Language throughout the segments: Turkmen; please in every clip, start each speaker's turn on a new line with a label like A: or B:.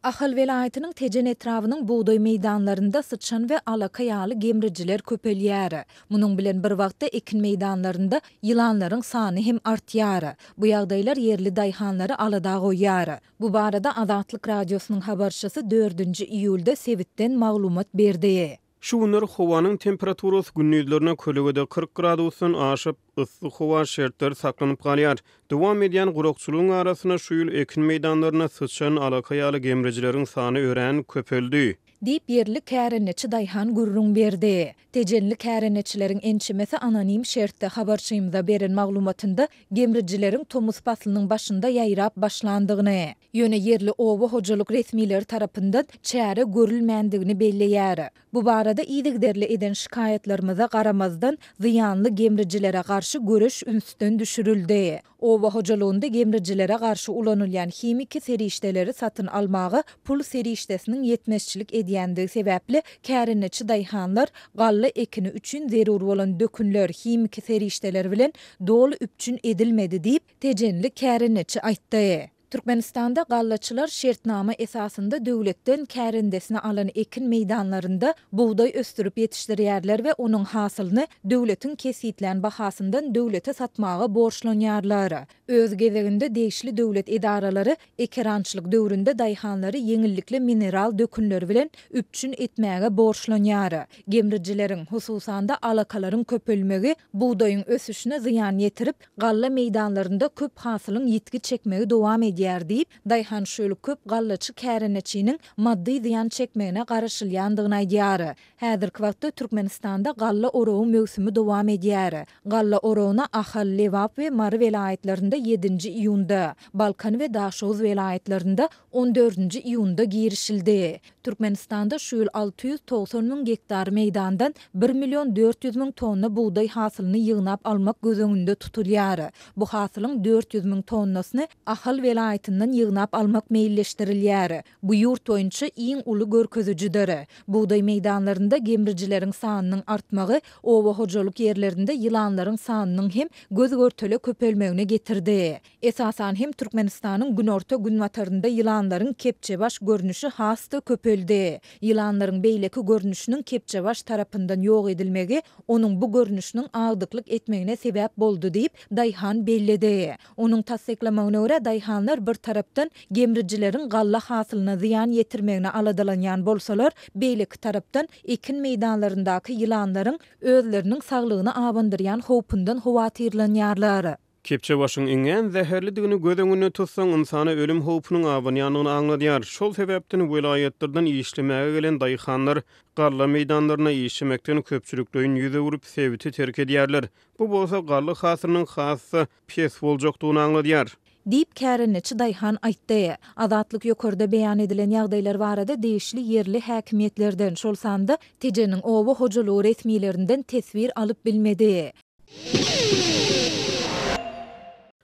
A: Ahal velayetinin Tejen etrafının buğday meydanlarında sıçan ve alakayalı gemriciler köpelýär. Munun bilen bir wagtda ekin meydanlarında yılanların sany hem artýar. Bu ýagdaýlar yerli daýhanlary alada goýýar. Bu barada Azatlyk radiosynyň habarçysy 4-nji iýulda Sewitden maglumat berdi.
B: Şu günler howanyň temperaturasy gündüzlerine kölegede 40 gradusyň aşyp ıssy howa şertleri saklanyp galýar. Dowam edýän gurukçylygyň arasyna şu ýyl ekin meydanlaryna sıçan alakayaly gemrejileriň sany ören köpeldi.
A: Dip yerli kärenneçi daýhan gurrun berdi. Tejenli kärenneçileriň ençimesi anonim şertde habarçymyza beren maglumatynda gemrejileriň Tomus paslynyň başynda ýaýrap başlandygyny, ýöne yerli owa hojalyk resmiler tarapyndan çäre görülmändigini belleýär. Bu barada iýdigderli eden şikaýetlerimize garamazdan ziyanly gemrejilere garşy görüş ünsüden düşürildi. Owa hojalygynda gemrejilere garşy ulanylýan himiki serişdeleri satyn almagy pul serişdesiniň ýetmezçilik edýändigi sebäpli kärenneçi daýhanlar galla ekini üçin zerur bolan dökünler himiki serişdeler bilen dolu üpçün edilmedi diýip tejenli kärenneçi aýtdy. Türkmenistanda gallaçylar şertnama esasında döwletden kärendesini alan ekin meydanlarında buğday östürüp yetişdirýärler we onuň hasylyny döwletiň kesitlen bahasyndan döwlete satmagy borçlanýarlar. Öz gezeginde değişli döwlet edaralary ekerançylyk döwründe daýhanlary yeňillikle mineral dökünler bilen üpçün etmäge borçlanýar. Gemrejileriň hususanda alakalaryň köpelmegi buğdaýyň ösüşine ziýan ýetirip galla meydanlarında köp hasylyň ýitgi çekmegi dowam edýär diýip daýhan şöyle köp gallaçy kärenneçiniň maddi ziýan çekmegine garaşylýandygyny aýdýar. Häzirki wagtda Türkmenistanda galla orowy mövsümi dowam edýär. Galla orowuna Ahal, Lewap we Mary welaýetlerinde 7-nji iýunda, Balkan we Daşoz welaýetlerinde 14-nji iýunda girişildi. Türkmenistanda şu ýyl 690.000 hektar meydandan 1.400.000 tonna buğday hasylyny ýygnap almak gözeňinde tutulýar. Bu hasylyň 400.000 tonnasyny Ahal welaýetinden ýygnap almak meýilleşdirilýär. Bu ýurt boýunça iň uly görkezüjidir. Buğday meydanlarında gemrejileriň sanynyň artmagy owa hojalyk ýerlerinde ýylanlaryň sanynyň hem göz görtele köpelmegine getirdi. Esasan hem Türkmenistanyň günorta günwatarynda ýylanlaryň kepçebaş görnüşi hasda köpeldi. Ýylanlaryň beýleki görnüşiniň kepçebaş tarapyndan ýok edilmegi onuň bu görnüşiniň agdyklyk etmegine sebäp boldy diýip daýhan belledi. Onuň tasdiklamagyna görä daýhanlar bir tarapdan gemrejileriň galla hasylyna ziýan ýetirmegine aladalanýan bolsalar, beýleki tarapdan ekin meydanlaryndaky ýylanlaryň özleriniň saglygyny abandyrýan howpyndan howatyrlanýarlar.
B: Kepçebaşyň iňen zäherlidigini gözeňine tutsaň insana ölüm howpunyň abanýanyny aňladýar. Şol sebäpden welaýetlerden işlemege gelen daýhanlar galla meydanlaryna işlemekden köpçülükleýin ýüze urup Sewiti terk edýärler. Bu bolsa galla hasylynyň hasy pes boljakdygyny aňladýar.
A: Dip kärenneçi daýhan aýtdy. Azatlyk ýokarda beýan edilen ýagdaýlar barada değişli yerli häkimetlerden şol sanda Tejeniň owa hojalygy resmiýetlerinden tesbir alyp bilmedi.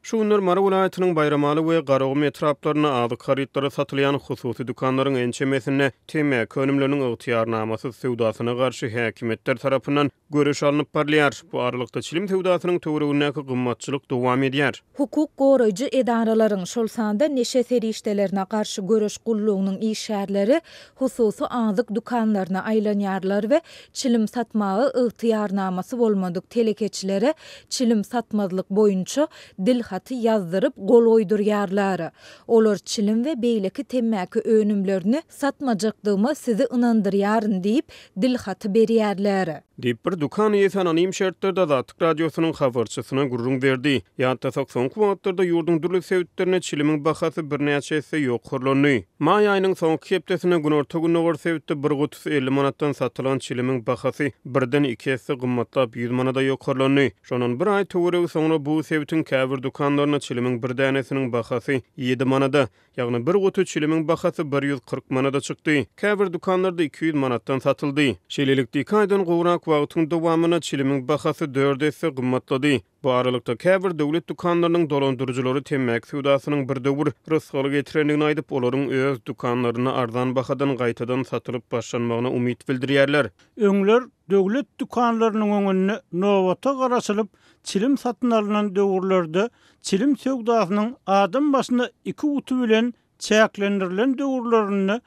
B: Şu günler Mary welaýatynyň Bayramaly we Garagum etraplaryna azyk harytlary satylýan hususy dukanlaryň ençemesine temäk önümleriniň ygtyýarnamasy sewdasyna garşy häkimetler tarapyndan görüş alınıp barlýar. Bu aralykda çilim sewdasynyň töweregindäki gymmatçylyk dowam edýär.
A: Hukuk goraýjy edaralaryň şol sanda neşe serişdelerine garşy görüş gullugynyň işgärleri hususy azyk dukanlaryna aýlanýarlar we çilim satmagy ygtyýarnamasy bolmadyk telekeçilere çilim satmazlyk boýunça dil haty ýazdyryp gol oýdurýarlar. Olar çilim we beýleki temmäki önümlerini satmajakdygyma sizi ynandyrýaryn diýip dil haty berýärler.
B: Diýip bir dukan ýesi anonim şertlerde Azatlyk radiosynyň habarçysyna gurrun berdi. Ýa-da soňky wagtlarda ýurdun dürli sewitlerine çilimiň bahasy birnäçesi ýokurlandy. Maý aýynyň soňky hepdesine günorta günüňor sewitde 150 manatdan satylan çilimiň bahasy birden 2 hesse gymmatlap 100 manada ýokurlandy. Şonuň bir aý töweregi soňra bu sewitiň käbir dukanlaryna çilimiň bir dänesiniň bahasy 7 manada, ýagny bir gutu çilimiň bahasy 140 manada çykdy. Käbir dukanlarda 200 manatdan satyldy. Şeýlelikde 2 aýdan gowrak wagtyň dowamyna çilimiň bahasy 4 hesse gymmatlady. Bu aralykda käbir döwlet dukanlarynyň dolandyrjylary temmäk sewdasynyň bir döwür rysgaly getirendigini aýdyp olaryň öz dukanlaryny arzan bahadan gaýtadan satylyp başlanmagyna umyt bildirýärler.
C: Öňler döwlet dukanlarynyň öňüne nowata garaşylyp çilim satyn alynan döwürlerde çilim sewdasynyň adam başyna 2 utu bilen çäklendirilen döwürlerini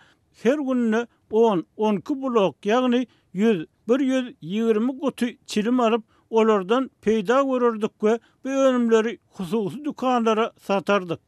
C: her günne 10-12 blok ýagny 120 guty çilim alıp olardan peýda görerdik we bu önümleri hususy dukanlara satardyk.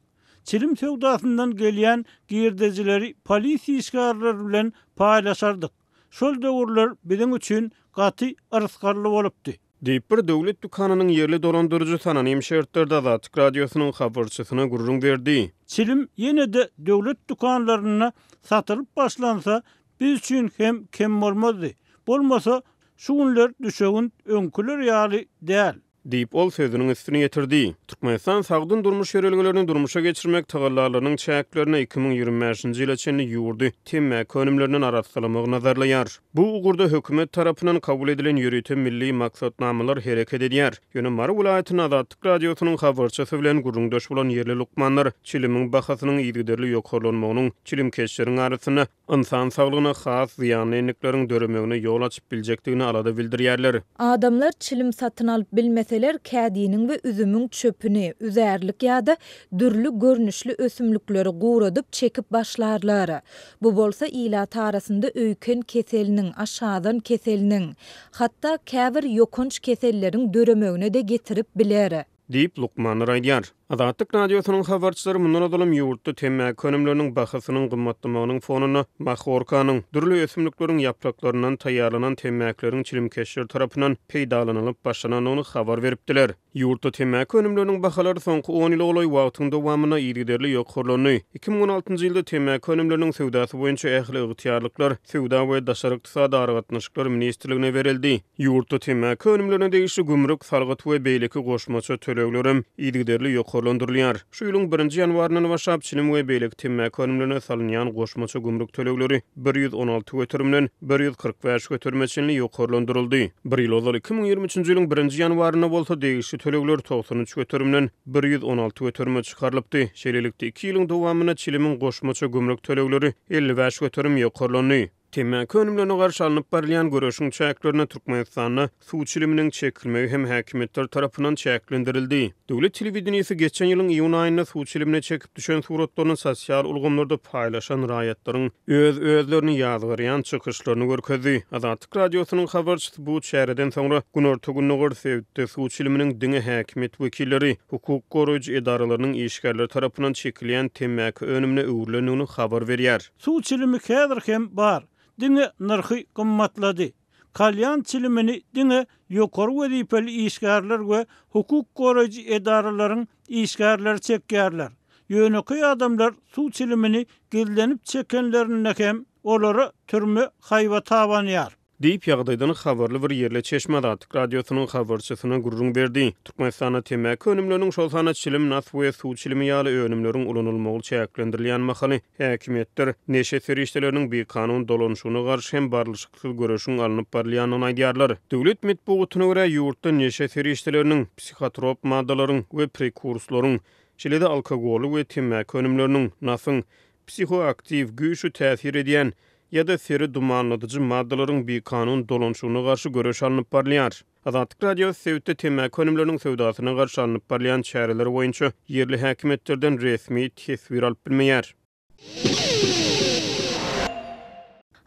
C: Çilim sewdasyndan gelýän girdejileri polis işgärleri bilen paýlaşardyk. Şol döwürler biziň üçin gaty arysgarly bolupdy.
B: Diýip bir döwlet dukanynyň ýerli dolandyrjy sananym şertleri Azatlyk radiosynyň habarçysyna gurrun berdi.
C: Çilim ýene-de döwlet dukanlaryna satylyp başlansa biz üçin hem kem bolmazdy. Bolmasa şu günler düşegin öňküler ýaly däl.
B: Diýip ol sözüniň üstüne ýetirdi. Türkmenistan sagdyn durmuş ýerelgilerini durmuşa geçirmek tagallarynyň çäklerini 2025-nji ýyla çenli ýurdy temmäk önümlerinden aratsalamak nazarlaýar. Bu ugurda hökümet tarapyndan kabul edilen ýürüýte milli maksatnamalar hereket edýär. Ýöne Mara vilayatynyň Azatlyk radiosynyň habarçysy bilen gurrundaş bolan ýerli lukmanlar çilimiň bahasynyň ýygyderli ýokarlanmagynyň çilim keşleriň arasyna insan saglygyna has ziýanlykleriň döremegine ýol açyp biljekdigini alada bildirýärler.
A: Adamlar çilim satyn alyp bilmeseler kädiniň we üzümüň çöpüni, üzärlik ýa-da dürlü görnüşli ösümlikleri guradyp çekip başlarlar. Bu bolsa ilat arasynda öýken keseliniň, aşadan keseliniň, hatda käbir ýokunç keselleriň döremegine de getirip biler.
B: Diýip Lukmanlar aýdýar. Azatlyk radiosynyň habarçylary mundan adam ýurtda temmäk önümleriniň bahasynyň gymmatlamagynyň fonuny mahorkanyň dürli ösümlikleriň ýapraklarynyň taýýarlanan temmäkleriň çilimkeşler tarapyndan peýdalanylyp başlananyny habar beripdiler. Ýurtda temmäk önümleriniň bahalary soňky 10 ýyl olay wagtyň dowamyna ýerli ýokarlany. 2016-njy ýylda temmäk önümleriniň sewdasy boýunça ähli ygtiyarlyklar Sewda we Daşary ykdysady aragatnaşyklar ministrligine berildi. Ýurtda temmäk önümlerine degişli gümrük, salgat we beýleki goşmaça töleglerim ýerli ýokarlandyrylýar. Şu ýylyň 1-nji ýanwaryndan başlap çilim we beýleki temmäk önümlerine salynýan goşmaça gümrük tölegleri 116 götürümden 145 götürmeçinli ýokarlandyryldy. Bir ýyl ozal 2023-nji ýylyň 1-nji ýanwaryna bolsa degişli tölegler 93 götürümden 116 götürme çykarlypdy. Şeýlelikde 2 ýylyň dowamyna çilimiň goşmaça gümrük tölegleri 55 götürüm ýokarlandy. Temmäk önümlerine garşy alınıp barylan görüşüň çäklerini Türkmenistanyň suw çiliminiň çekilmegi hem häkimetler tarapyndan çäklendirildi. Döwlet telewizionyasy geçen ýylyň iýun aýynda suw çilimine çekip düşen suratlaryny sosial ulgamlarda paýlaşan raýatlaryň özlerini ýazgyryan çykyşlaryny görkezdi. Azatlyk radiosynyň habarçysy bu şäherden soňra Günorta Sewitde suw çiliminiň diňe häkimet wekilleri, hukuk goraýjy edaralarynyň işgärleri tarapyndan çekilýän temmäk önümine öwürlenýäni habar berýär.
C: Suw çilimi häzir hem bar. Diňe narhy gymmatlady. Kalyan çilimini diňe ýokary wezipeli işgärler we hukuk goraýjy edaralaryň işgärleri çekýärler. Ýöneky adamlar suw çilimini gizlenip çekenlerine hem olara türme haýwa tabanýar.
B: Diýip ýagdaýdan habarly bir ýerle Çeşme Azatlyk radiosynyň habarçysyna gurrun berdi. Türkmenistana temmäk önümleriniň şol sana çilim nas we suw çilimi ýaly önümleriň ulanylmagy çäklendirilýän mahaly häkimetler neşe serişdeleriniň bir kanun dolanşygyna garşy hem barlyşyksy görüşüň alınıp barylýanyny aýdýarlar. Döwlet medeniýetine görä ýurtda neşe serişdeleriniň psihotrop maddalaryň we prekursorlaryň, şeýle-de alkogol we temmäk önümleriniň nasyň psihoaktiv güýçli täsir edýän ya-da seri dumanladyjy maddalaryň bir kanun dolanşygyna garşy görüş alınıp barylýar. Azatlyk radiosu Sewitde temmäk önümleriniň sewdasyna garşy alınıp barylýan çäreler boýunça ýerli häkimetlerden resmi tesbir alyp bilmeýär.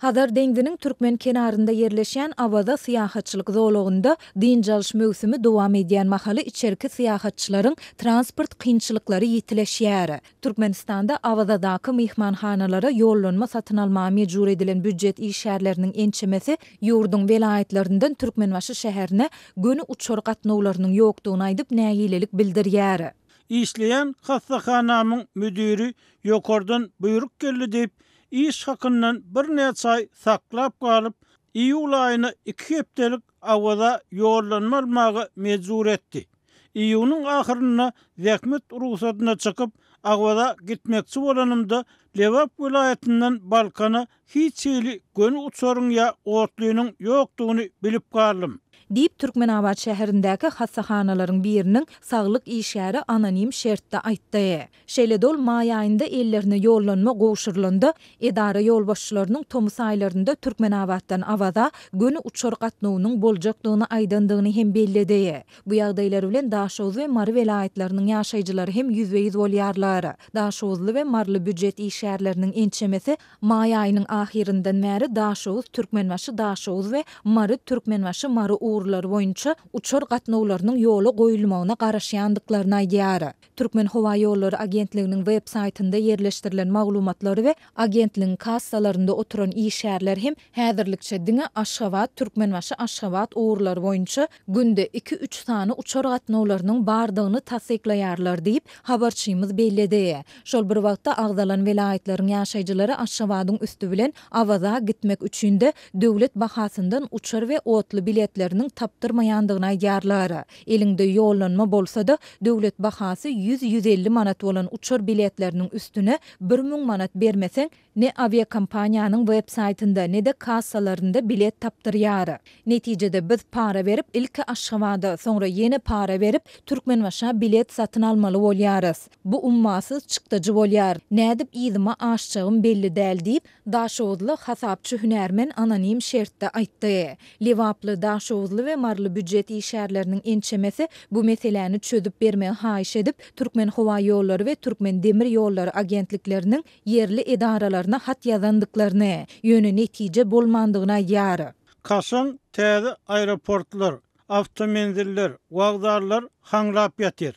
A: Hadar deňdiniň türkmen kenarynda ýerleşýän Awada syýahatçylyk zowlugynda diňjalş mövsümi dowam edýän mahaly içerki syýahatçylaryň transport kynçylyklary ýitileşýär. Türkmenistanda Awadaky mehmanhanalara ýollanma satyn almagy mejbur edilen büdjet işgärleriniň ençemesi ýurduň welaýatlerinden Türkmenbaşy şäherine göni uçar gatnawlarynyň ýokdugyny aýdyp näýilelik bildirýär.
C: İşleyen hastahanamın müdürü yokardan buyruk geldi deyip iş hakından bir neçe ay saklap kalıp iyul ayına 2 heptelik Awada yollanma almagy mecbur etdi. İyunun ahırına zähmet ruhsatyna çykyp Awada gitmekçi bolanymda Lewap vilayetinden Balkana hiç ýyly gönü uçaryň ýa otlynyň ýokdugyny bilip galdym.
A: diýip Türkmenabad şäherindäki hassahanaların biriniň saglyk işgäri anonim şertde aýtdy. Şeýle-dol may aýynda ellerine ýollanma gowşurlandy. Edara ýolbaşçylarynyň Tomus aýlarynda Türkmenabaddan awaza göni uçar gatnawynyň boljakdygyny aýdandygyny hem bellidi. Bu ýagdaýlar bilen Daşoz we Mary welaýatlarynyň ýaşaýjylary hem ýüzbeýiz bolýarlar. Daşozly we Marly büdjet işgärleriniň ençemesi may aýynyň ahirinden bäri Daşoz, Türkmenbaşy Daşoz we Mary Türkmenbaşy Mary uğurlary boýunça uçar gatnawlarynyň ýoly goýulmagyna garaşýandyklaryny aýdýar. Türkmen Howa ýolları agentliginiň web saýtynda ýerleşdirilen maglumatlary we agentligiň kassalarynda oturan işgärler hem häzirlikçe diňe Aşgabat, Türkmenbaşy Aşgabat uğurlary boýunça günde 2-3 sany uçar gatnawlarynyň bardygyny tasdiklaýarlar diýip habarçymyz bellidi. Şol bir wagtda agdalan welaýatlaryň ýaşaýjylary Aşgabatyň üstü bilen awaza gitmek üçin de döwlet bahasyndan uçar we otly biletleriniň tapdyrmaýandygyny aýdýarlar. Elinde ýollanma bolsa-da döwlet bahasy 100-150 manat bolan uçar biletleriniň üstüne 1000 manat bermeseň ne aviakompaniýanyň web saýtynda ne de kassalarynda bilet tapdyrýar. Netijede biz para berip ilki Aşgabada, soňra ýene para berip Türkmenbaşa bilet satyn almaly bolýarys. Bu ummasyz çykdyjy bolýar. Nädip ýyzyma aşjagym belli däl diýip Daşowzly hasapçy hünärmen anonim şertde aýtdy. Lewaply Daşowzly we Marly büdjet işgärleriniň ençemesi bu meseleni çözüp bermegi haýyş edip Türkmen Howa ýolları we Türkmen demir ýolları agentlikleriniň yerli edaralarına hat ýazandyklaryny, ýöne netije bolmandygyna aýdýar.
C: Kasan täze aeroportlar, avtomenziller, wagdarlar haňlap ýatyr.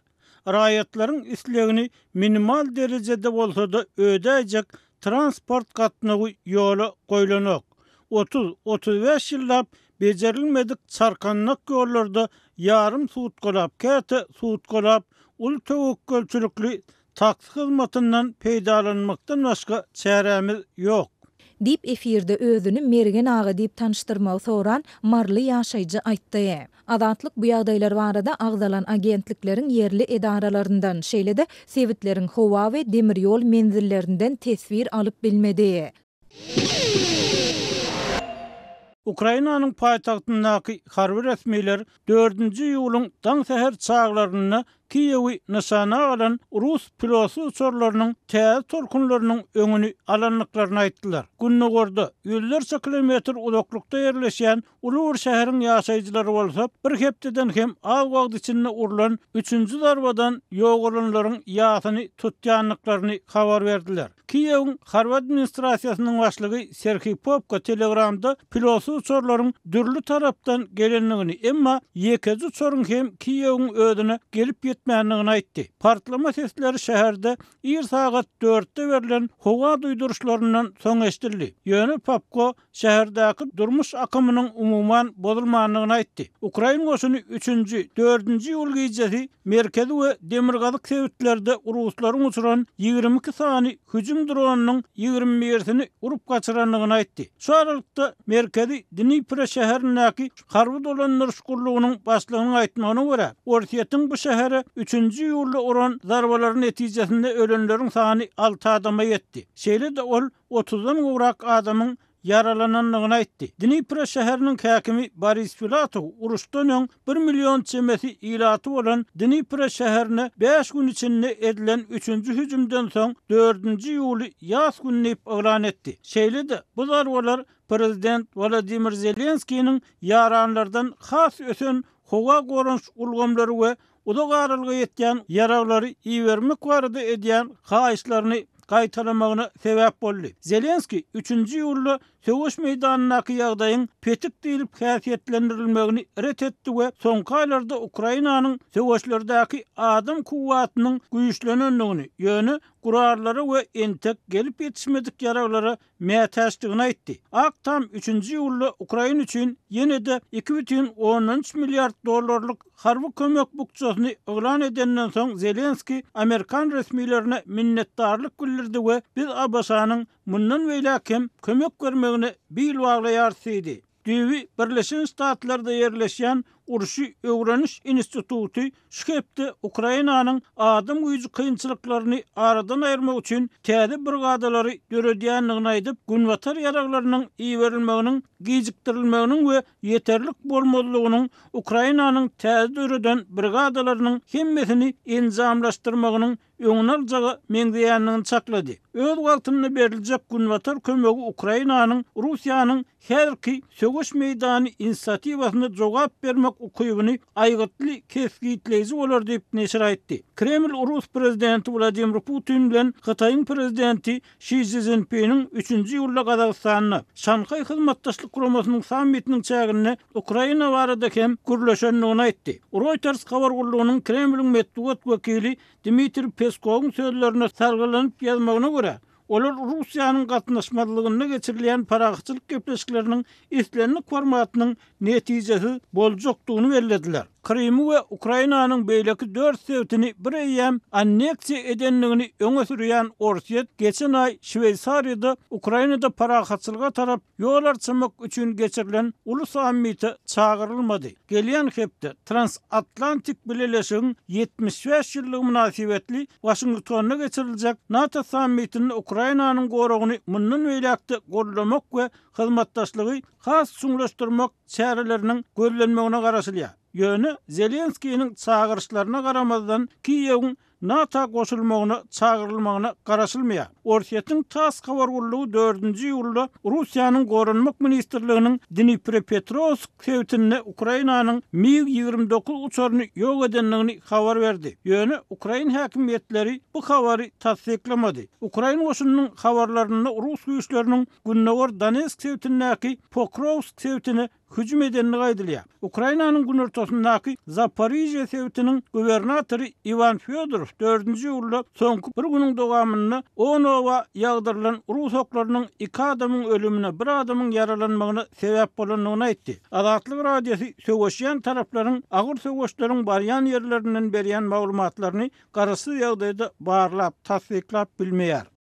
C: Raýatlaryň islegini minimal derejede bolsa-da ödäjek transport gatnawy ýola goýlanok. 30-35 ýyllap bejerilmedik çarkannak ýollarda yarım sutkolap, käte sutkolap, ul tewekkelçilikli taksi hyzmatyndan peýdalanmakdan başga çäremiz ýok.
A: Dip efirde özünü Mergen ağa diýip tanıştyrmagy soran Marly ýaşaýjy aýtdy. Adatlyk bu ýagdaýlar barada agdalan agentlikleriň yerli edaralaryndan şeýle-de sewitleriň howa we demir ýol menzillerinden tesvir alyp bilmedi.
C: Ukrainanyň paýtagtyndaky harby resmiler 4-nji ýylyň daň seher çağlaryny Kiyewi nişana alan Rus pilosu uçurlarynyň täze torkunlarynyň öňüni alanlyklaryny aýtdylar. Günnegorda ýüzlerçe kilometr uzaklykda ýerleşýän Ulur şäheriniň ýaşaýjylary bolsa, bir hepdeden hem az wagt içinde urulan 3-nji zarbadan ýogulanlaryň ýasyny tutýanlyklaryny habar berdiler. Kiyewiň harby administrasiýasynyň başlygy Serhiy Popko Telegramda pilosu uçurlaryň dürli tarapdan gelenligini, emma ýekeji uçuryň hem Kiyewiň ödüne gelip etmänligini aýtdy. Partlama sesleri şäherde ir saat 4'te berilen howa duýduruşlaryndan soň eşdildi. Ýöne Popko şäherdäki durmuş akymynyň umuman bozulmanlygyny aýtdy. Ukraina goşuny 3-nji, 4-nji ýyl gijesi merkezi we demirgazyk sewitlerde Ruslaryň uçuran 22 sany hüjüm dronunyň 21-sini urup gaçyranlygyny aýtdy. Şu aralykda merkezi Dnipro şäherindäki harby dolanlar şukurlugynyň başlygynyň aýtmagyna görä, Orsiýetiň bu şähere 3-nji ýylda uran zarbalar netijesinde ölenleriň sany 6 adama ýetdi. Şeýle de ol 30-dan gowrak adamyň yaralananlygyny aýtdy. Dnipro şäheriniň häkimi Boris Filatov uruşdan öň 1 million çemesi ilaty bolan Dnipro şäherine 5 gün içinde edilen 3-nji hüjümden soň 4-nji ýyly ýaz gününi elan etdi. Şeýle de bu zarbalar Prezident Volodymyr Zelenskiýiň yaranlardan has ösen howa gorunç ulgamlary we uda garylga ýetýän ýaraglary iýermek barada edýän haýyşlaryny gaýtaramagyna sebäp boldy. Zelenski 3-nji ýylda söwüş meýdanynaky ýagdaýyň petik diýilip häsiýetlendirilmegini ret etdi we soňky aýlarda Ukrainanyň söwüşlerdäki adam kuwwatynyň güýçlenenligini, ýöne gurarlary we entek gelip ýetişmedik ýaraglara mätäçdigini aýtdy. Aktam 3-nji ýylda Ukraina üçin ýene de 2,13 milliard dollarlyk harby kömek bukçasyny elan edenden soň Zelenski Amerikan resmilerine minnetdarlyk bildirdi we biz Abbasanyň mundan beýlekem kömek bermegine bil baglaýarsydy. Düwi Birleşen Ştatlarda ýerleşýän Uruşy öwreniş institutu şu hepde Ukrainanyň adam güýji kynçylyklaryny aradan ayırmak üçin täze brigadalary döredýänligini aýdyp, günwatar ýaraglarynyň iýerilmeginiň, gijikdirilmeginiň we ýeterlik bolmadygynyň Ukrainanyň täze döreden brigadalarynyň hemmesini enzamlaşdyrmagynyň öňünaljagy meňzeýänligini çaklady. Öz wagtynda beriljek günwatar kömegi Ukrainanyň Russiýanyň herki sögüş meýdany inisiatiwasyna jogap bermek ukybyny aýgytly kesgitleýici bolar diýip neşir aýtdy. Kreml Rus prezidenti Vladimir Putin bilen Xitaýyň prezidenti Xi Jinping'in 3-nji ýylda Gazagstanyna Şanxay hyzmatdaşlyk guramasynyň sammitiniň çägine Ukraina barada hem gürleşenligini aýtdy. Reuters habar gurulugynyň Kremliň medeniýet wekili Dmitri Peskov'un sözlerine sargylanyp ýazmagyna görä, olar Russiýanyň gatnaşmadylygyna geçirilýän paraxçylyk gepleşikleriniň islenlik formatynyň netijesi boljokdugyny bellädiler. Krymy we Ukrainanyň beýleki 4 sewtini bir eýem anneksiýa edenligini öňe sürýän Orsiýet geçen aý Şweýsariýada Ukrainada paraxatçylyga tarap ýol açmak üçin geçirilen ulus sammiti çağırylmady. Gelýän hepde transatlantik birleşigiň 75 ýyllygy münasibetli Washingtonna geçiriljek NATO sammitini Ukrainanyň goragyny mundan beýlekde gorlamak we hyzmatdaşlygy has suňlaşdyrmak çäreleriniň gözlenmegine garaşylýar. Ýöne Zelenskiýiň çağırışlaryna garamazdan Kiýewiň NATO goşulmagyna çağırylmagyna garaşylmaýar. Orsiýetyň tas habar gurulugy 4-nji ýylda Russiýanyň Goranmak ministrliginiň Dnipropetrovsk sewtine Ukrainanyň MiG-29 uçaryny ýok edenligini habar berdi. Ýöne Ukraina häkimetleri bu habary tasdiklamady. Ukraina goşunynyň habarlaryny Rus güýçleriniň Günnowar Donetsk sewtindäki Pokrovsk sewtine hücum edenligi aýdylýar. Ukrainanyň gün ortasyndaky Zaporizhia sewtiniň gubernatory Ivan Fyodorov 4-nji ýylda soňky bir günüň dowamyny Onowa ýagdarylan Rus oklarynyň 2 adamyň ölümine, 1 adamyň yaralanmagyna sebäp bolanlygyny aýtdy. Azatlyk radiosu söwüşýän taraplaryň agyr söwüşleriň barýan ýerlerinden berýän maglumatlaryny garasy ýagdaýda barlap tasdiklap bilmeýär.